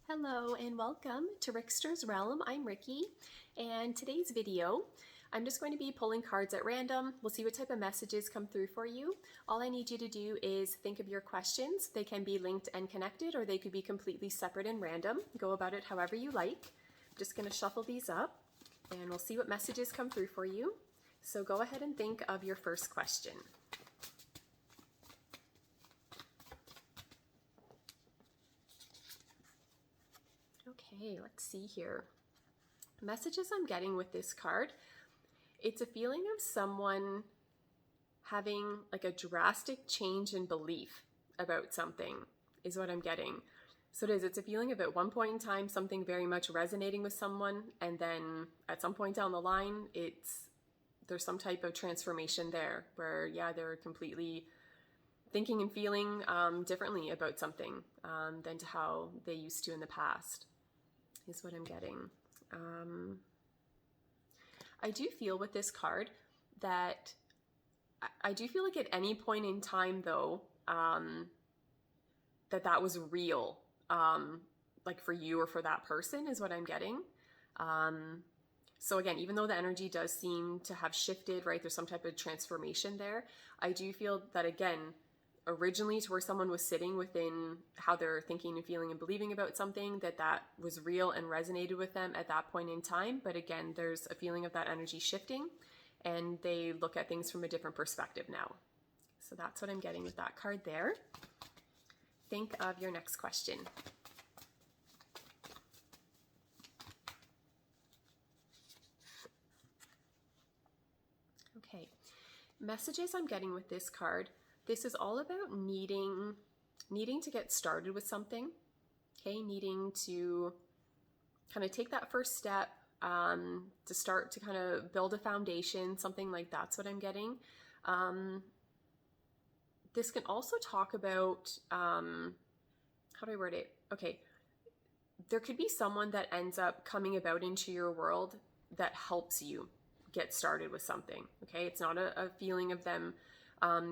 Hello and welcome to Rickster's Realm. I'm Ricky, and today's video I'm just going to be pulling cards at random. We'll see what type of messages come through for you. All I need you to do is think of your questions. They can be linked and connected, or they could be completely separate and random. Go about it however you like. I'm just going to shuffle these up and we'll see what messages come through for you. So go ahead and think of your first question. Okay, let's see here. Messages I'm getting with this card, it's a feeling of someone having like a drastic change in belief about something is what I'm getting. So it's a feeling of at one point in time something very much resonating with someone, and then at some point down the line there's some type of transformation there where they're completely thinking and feeling differently about something than to how they used to in the past is what I'm getting. I do feel with this card that I do feel like at any point in time though, that was real, like for you or for that person is what I'm getting. So again, even though the energy does seem to have shifted, right, there's some type of transformation there, I do feel that again, originally to where someone was sitting within how they're thinking and feeling and believing about something, that was real and resonated with them at that point in time. But again, there's a feeling of that energy shifting and they look at things from a different perspective now. So that's what I'm getting with that card there. Think of your next question. Okay, messages I'm getting with this card. This is all about needing to get started with something, okay? Needing to kind of take that first step, to start to kind of build a foundation, something like that's what I'm getting. This can also talk about, how do I word it? Okay, there could be someone that ends up coming about into your world that helps you get started with something, okay? It's not a feeling of them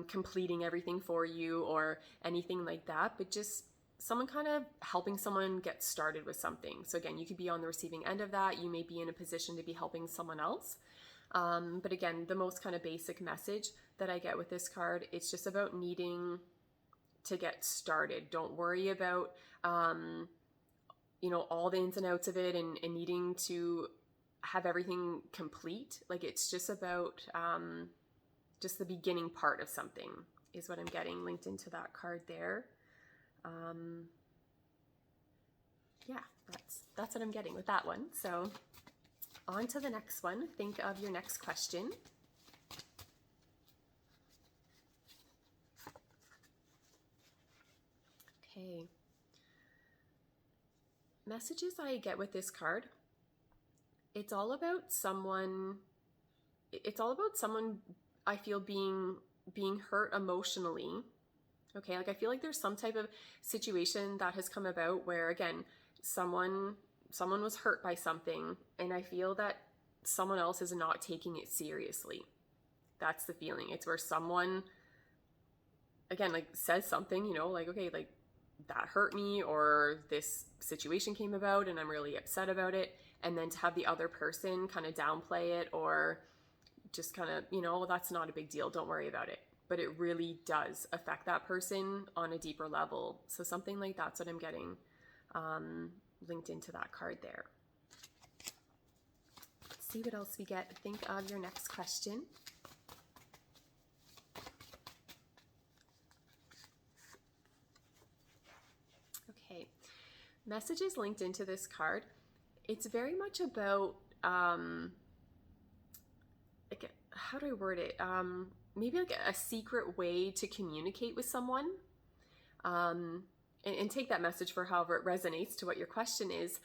completing everything for you or anything like that, but just someone kind of helping someone get started with something. So again, you could be on the receiving end of that. You may be in a position to be helping someone else. But again, the most kind of basic message that I get with this card, it's just about needing to get started. Don't worry about, all the ins and outs of it and needing to have everything complete. Like it's just about, just the beginning part of something is what I'm getting linked into that card there. That's what I'm getting with that one. So on to the next one. Think of your next question. Okay. Messages I get with this card. It's all about someone I feel being hurt emotionally. Okay, like I feel like there's some type of situation that has come about where again, someone was hurt by something, and I feel that someone else is not taking it seriously. That's the feeling. It's where someone again like says something, like okay, like that hurt me, or this situation came about and I'm really upset about it, and then to have the other person kind of downplay it or just kind of, that's not a big deal, don't worry about it. But it really does affect that person on a deeper level. So something like that's what I'm getting linked into that card there. Let's see what else we get. Think of your next question. Okay, messages linked into this card. It's very much about, like, how do I word it? Maybe like a secret way to communicate with someone, and take that message for however it resonates to what your question is.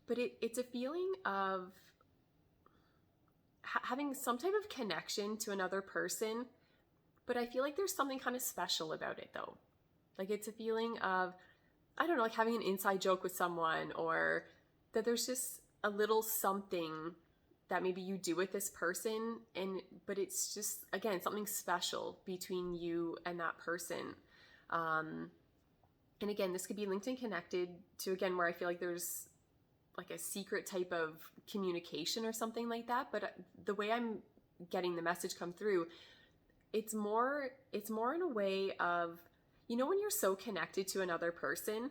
But it's a feeling of having some type of connection to another person, but I feel like there's something kind of special about it though. Like it's a feeling of, I don't know, like having an inside joke with someone, or that there's just a little something that maybe you do with this person, but it's just again something special between you and that person. And And again, this could be linked and connected to, again, where I feel like there's like a secret type of communication or something like that. But the way I'm getting the message come through, it's more in a way of, you know, when you're so connected to another person,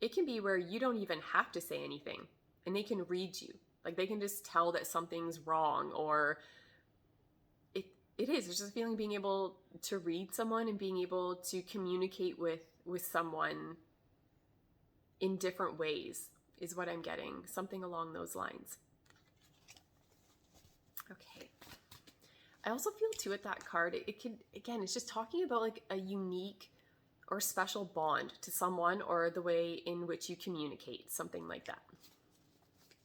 it can be where you don't even have to say anything and they can read you. Like they can just tell that something's wrong, or it's just a feeling of being able to read someone and being able to communicate with someone in different ways is what I'm getting. Something along those lines. Okay. I also feel too with that card, it could, again, it's just talking about like a unique or special bond to someone, or the way in which you communicate, something like that.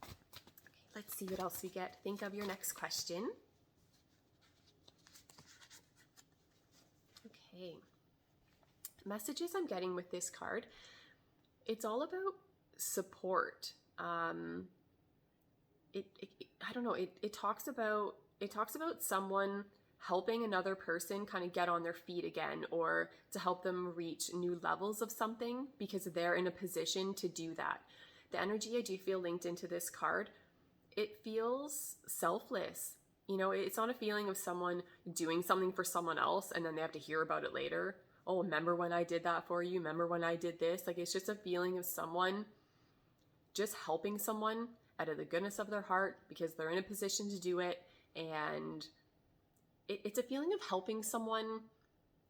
Okay, let's see what else we get. Think of your next question. Okay. Messages I'm getting with this card, it's all about support. I don't know, it talks about someone helping another person kind of get on their feet again, or to help them reach new levels of something because they're in a position to do that. The energy I do feel linked into this card, it feels selfless. You know, it's not a feeling of someone doing something for someone else and then they have to hear about it later. Oh, remember when I did that for you? Remember when I did this? Like, it's just a feeling of someone just helping someone out of the goodness of their heart because they're in a position to do it. And it's a feeling of helping someone,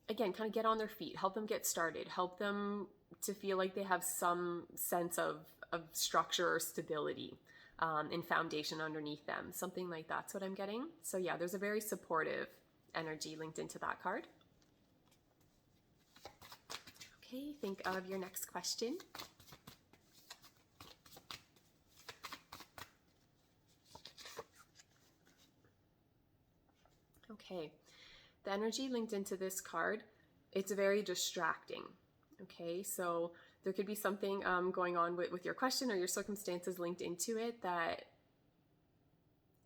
again, kind of get on their feet, help them get started, help them to feel like they have some sense of structure or stability and foundation underneath them. Something like that's what I'm getting. So yeah, there's a very supportive energy linked into that card. Okay, think of your next question. Okay, the energy linked into this card, it's very distracting. Okay, so there could be something going on with your question or your circumstances linked into it that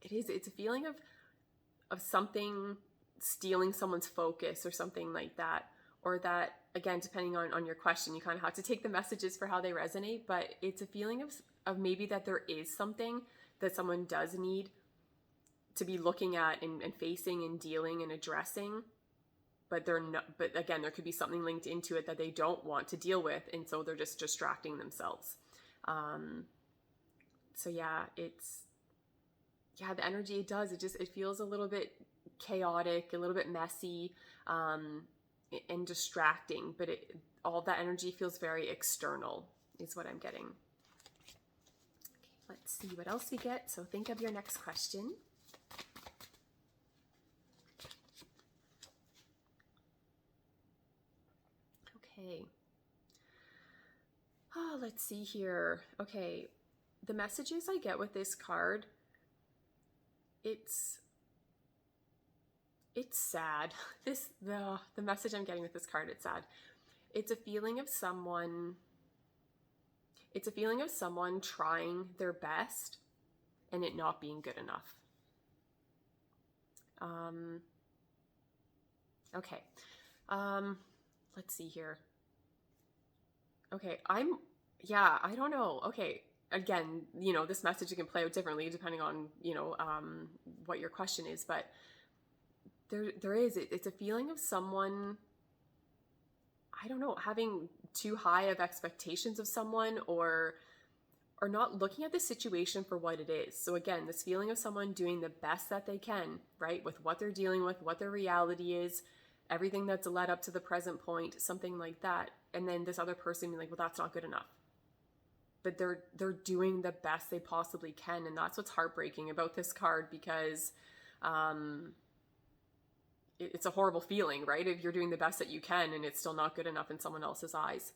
it's a feeling of something stealing someone's focus or something like that. Or that, again, depending on your question, you kind of have to take the messages for how they resonate, but it's a feeling of maybe that there is something that someone does need to be looking at and facing and dealing and addressing, but they're not. But again, there could be something linked into it that they don't want to deal with, and so they're just distracting themselves. So yeah, the energy it does. It feels a little bit chaotic, a little bit messy, and distracting. But all that energy feels very external, is what I'm getting. Okay, let's see what else we get. So think of your next question. Okay. Oh, let's see here. Okay. The messages I get with this card, it's sad. The message I'm getting with this card, it's sad. It's a feeling of someone trying their best and it not being good enough. Okay. Let's see here. Okay, I don't know. Okay, again, you know, this message can play out differently depending on, you know, what your question is, but it's a feeling of someone, I don't know, having too high of expectations of someone, or not looking at the situation for what it is. So again, this feeling of someone doing the best that they can, right, with what they're dealing with, what their reality is, everything that's led up to the present point, something like that. And then this other person being like, well, that's not good enough. But they're doing the best they possibly can. And that's what's heartbreaking about this card, because it's a horrible feeling, right? If you're doing the best that you can and it's still not good enough in someone else's eyes.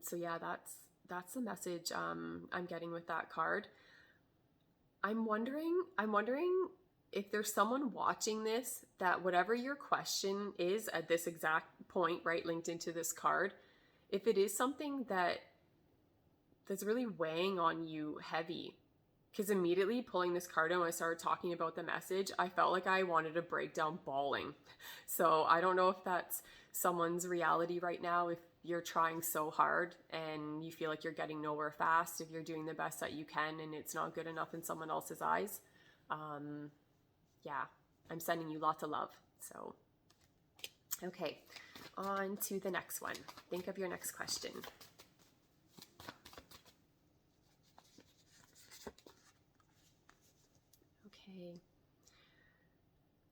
So yeah, that's the message I'm getting with that card. I'm wondering if there's someone watching this, that whatever your question is at this exact point, right, linked into this card, if it is something that's really weighing on you heavy. Because immediately pulling this card out, when I started talking about the message, I felt like I wanted to break down bawling. So I don't know if that's someone's reality right now, you're trying so hard and you feel like you're getting nowhere fast if you're doing the best that you can and it's not good enough in someone else's eyes. Yeah, I'm sending you lots of love. So, okay, on to the next one. Think of your next question. Okay,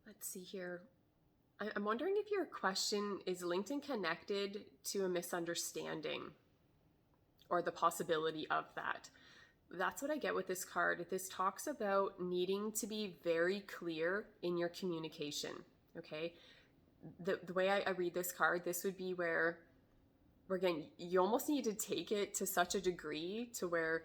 let's see here. I'm wondering if your question is linked and connected to a misunderstanding or the possibility of that. That's what I get with this card. This talks about needing to be very clear in your communication, okay? The way I read this card, this would be where again, you almost need to take it to such a degree to where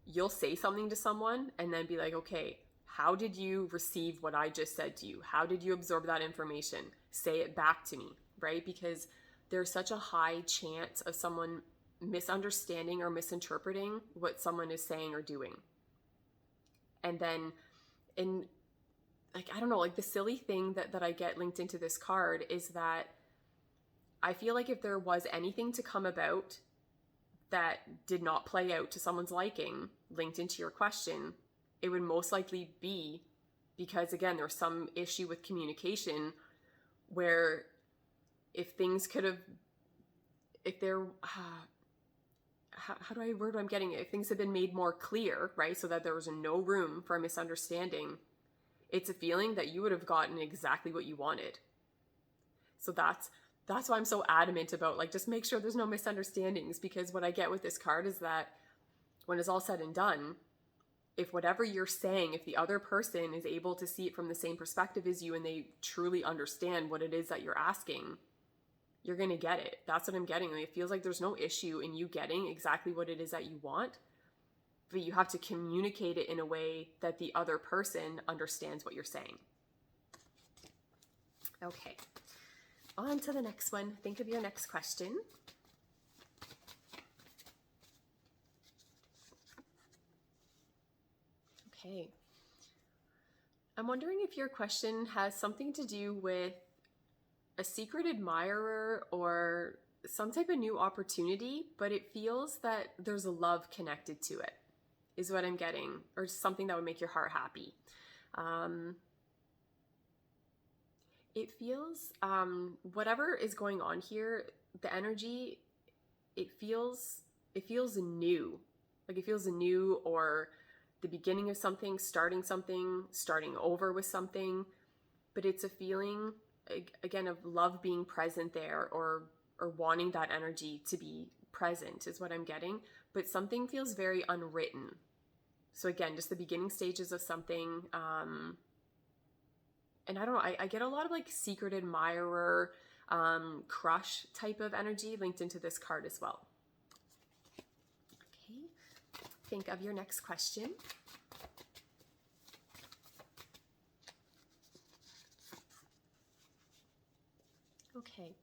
you'll say something to someone and then be like, okay, how did you receive what I just said to you? How did you absorb that information? Say it back to me, right? Because there's such a high chance of someone misunderstanding or misinterpreting what someone is saying or doing. And then I don't know, the silly thing that I get linked into this card is that I feel like if there was anything to come about that did not play out to someone's liking linked into your question, it would most likely be because, again, there's some issue with communication where if things could have, if there, how do I word what I'm getting? If things had been made more clear, right, so that there was no room for a misunderstanding, it's a feeling that you would have gotten exactly what you wanted. So that's why I'm so adamant about, just make sure there's no misunderstandings, because what I get with this card is that when it's all said and done, if whatever you're saying, if the other person is able to see it from the same perspective as you and they truly understand what it is that you're asking, you're going to get it. That's what I'm getting. It feels like there's no issue in you getting exactly what it is that you want, but you have to communicate it in a way that the other person understands what you're saying. Okay, on to the next one. Think of your next question. Okay. I'm wondering if your question has something to do with a secret admirer or some type of new opportunity, but it feels that there's a love connected to it, is what I'm getting, or something that would make your heart happy. It feels, whatever is going on here, the energy, it feels new. It feels new, or the beginning of something, starting over with something, but it's a feeling, again, of love being present there, or wanting that energy to be present is what I'm getting, but something feels very unwritten. So again, just the beginning stages of something, and I don't know, I get a lot of secret admirer, crush type of energy linked into this card as well. Okay, think of your next question. Okay,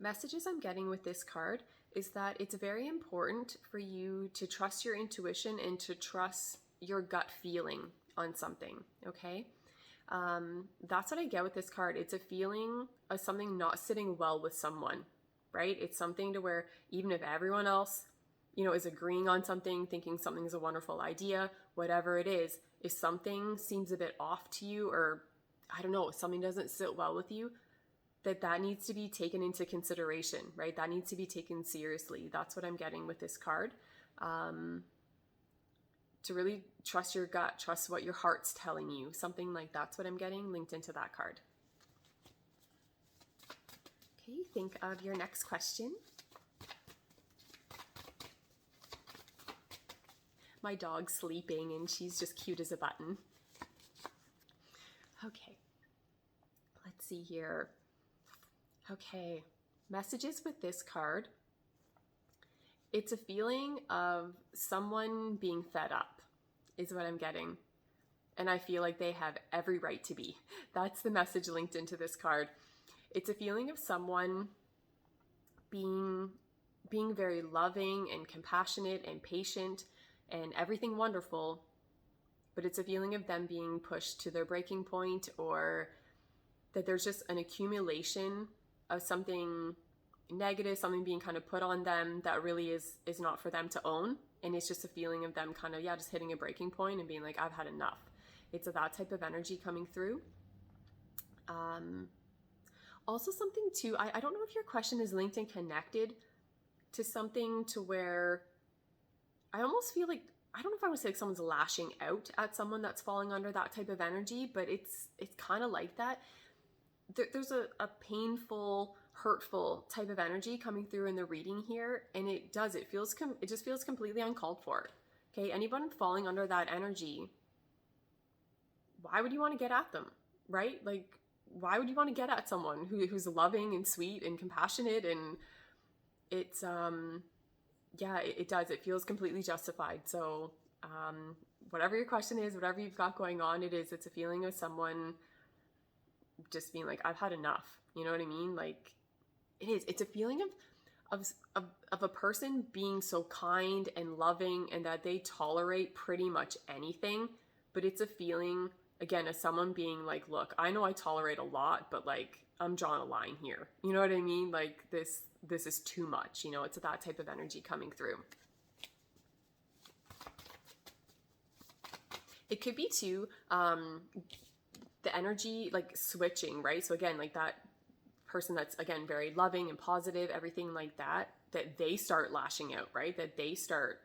messages I'm getting with this card is that it's very important for you to trust your intuition and to trust your gut feeling on something, okay? That's what I get with this card. It's a feeling of something not sitting well with someone, right? It's something to where even if everyone else, is agreeing on something, thinking something's a wonderful idea, whatever it is, if something seems a bit off to you, or I don't know, if something doesn't sit well with you, that needs to be taken into consideration, right? That needs to be taken seriously. That's what I'm getting with this card. To really trust your gut, trust what your heart's telling you. Something like that's what I'm getting linked into that card. Okay, think of your next question. My dog's sleeping and she's just cute as a button. Okay, let's see here. Okay, messages with this card. It's a feeling of someone being fed up, is what I'm getting. And I feel like they have every right to be. That's the message linked into this card. It's a feeling of someone being very loving and compassionate and patient and everything wonderful, but it's a feeling of them being pushed to their breaking point, or that there's just an accumulation of something negative, something being kind of put on them that really is not for them to own. And it's just a feeling of them kind of, yeah, just hitting a breaking point and being like, I've had enough. It's that type of energy coming through. Also something too, I don't know if your question is linked and connected to something to where I almost feel like, I don't know if I would say like someone's lashing out at someone that's falling under that type of energy, but it's kind of like that. There's a painful, hurtful type of energy coming through in the reading here, and it just feels completely uncalled for. Okay, anyone falling under that energy, why would you want to get at them, right? Like, why would you want to get at someone who's loving and sweet and compassionate? And it's yeah, it does. It feels completely justified. So whatever your question is, whatever you've got going on, it's a feeling of someone just being like, I've had enough. You know what I mean? Like, it's a feeling of a person being so kind and loving and that they tolerate pretty much anything. But it's a feeling, again, as someone being like, look, I know I tolerate a lot, but like, I'm drawing a line here. You know what I mean? Like, this is too much. You know, it's that type of energy coming through. It could be too, the energy like switching, right? So again, like that person that's, again, very loving and positive, everything like that they start lashing out, right? That they start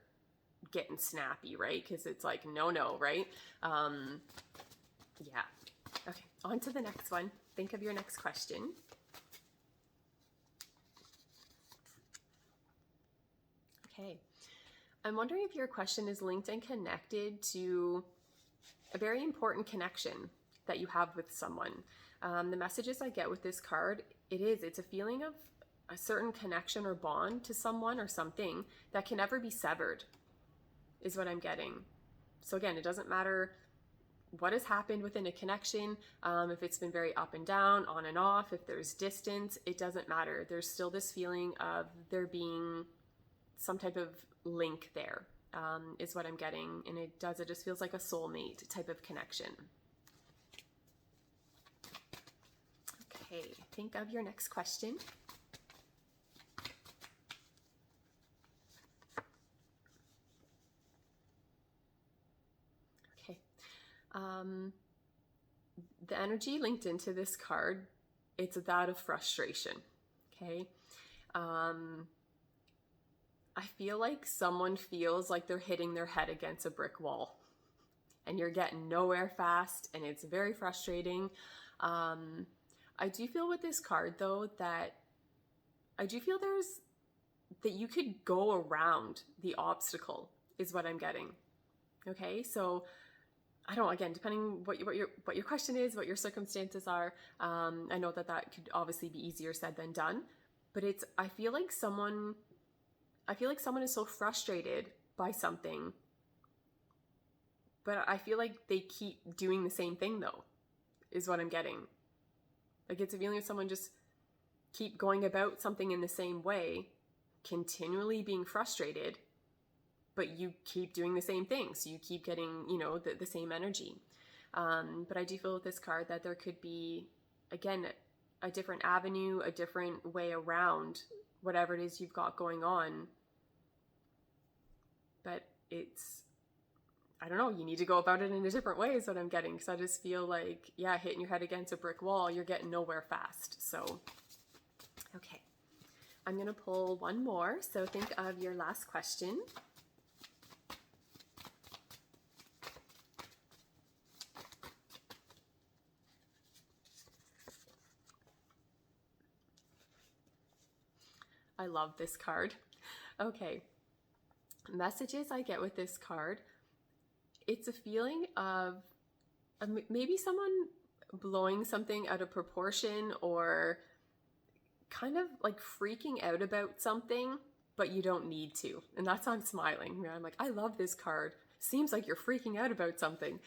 getting snappy, right? Because it's like, no, right? Yeah. Okay, on to the next one. Think of your next question. Okay. I'm wondering if your question is linked and connected to a very important connection that you have with someone. The messages I get with this card, it's a feeling of a certain connection or bond to someone or something that can never be severed, is what I'm getting. So again, it doesn't matter what has happened within a connection, if it's been very up and down, on and off, if there's distance, it doesn't matter. There's still this feeling of there being some type of link there, is what I'm getting. And it just feels like a soulmate type of connection. Okay, think of your next question. Okay. The energy linked into this card, it's that of frustration. Okay. I feel like someone feels like they're hitting their head against a brick wall and you're getting nowhere fast and it's very frustrating. I do feel with this card though that I do feel that you could go around the obstacle, is what I'm getting. Okay, so I don't know, again, depending what your question is, what your circumstances are, I know that could obviously be easier said than done, but I feel like someone is so frustrated by something, but I feel like they keep doing the same thing though, is what I'm getting. Like, it's a feeling of someone just keep going about something in the same way, continually being frustrated, but you keep doing the same thing. So you keep getting, the same energy. But I do feel with this card that there could be, again, a different avenue, a different way around whatever it is you've got going on. But I don't know, you need to go about it in a different way is what I'm getting. Because I just feel like, yeah, hitting your head against a brick wall, you're getting nowhere fast. So, okay. I'm going to pull one more. So think of your last question. I love this card. Okay. Messages I get with this card, it's a feeling of maybe someone blowing something out of proportion or kind of like freaking out about something, but you don't need to. And that's why I'm smiling. I'm like, I love this card. Seems like you're freaking out about something,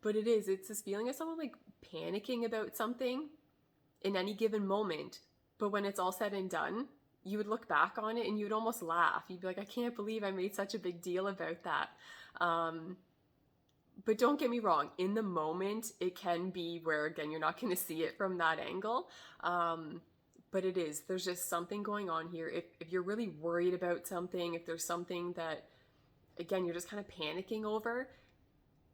but it's this feeling of someone like panicking about something in any given moment. But when it's all said and done, you would look back on it and you'd almost laugh. You'd be like, I can't believe I made such a big deal about that. But don't get me wrong, in the moment, it can be where, again, you're not going to see it from that angle. but there's just something going on here. If you're really worried about something, if there's something that, again, you're just kind of panicking over,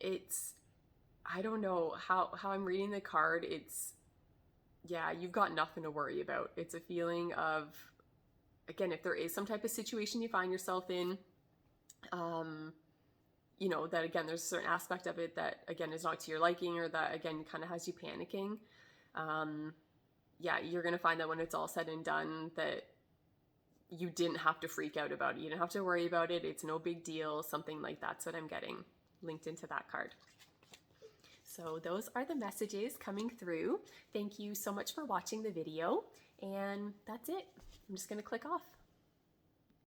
I don't know how I'm reading the card. Yeah, you've got nothing to worry about. It's a feeling of, again, if there is some type of situation you find yourself in, that, again, there's a certain aspect of it that, again, is not to your liking, or that, again, kind of has you panicking. Yeah, you're going to find that when it's all said and done, that you didn't have to freak out about it. You didn't have to worry about it. It's no big deal. Something like that's what I'm getting linked into that card. So those are the messages coming through. Thank you so much for watching the video. And that's it. I'm just going to click off.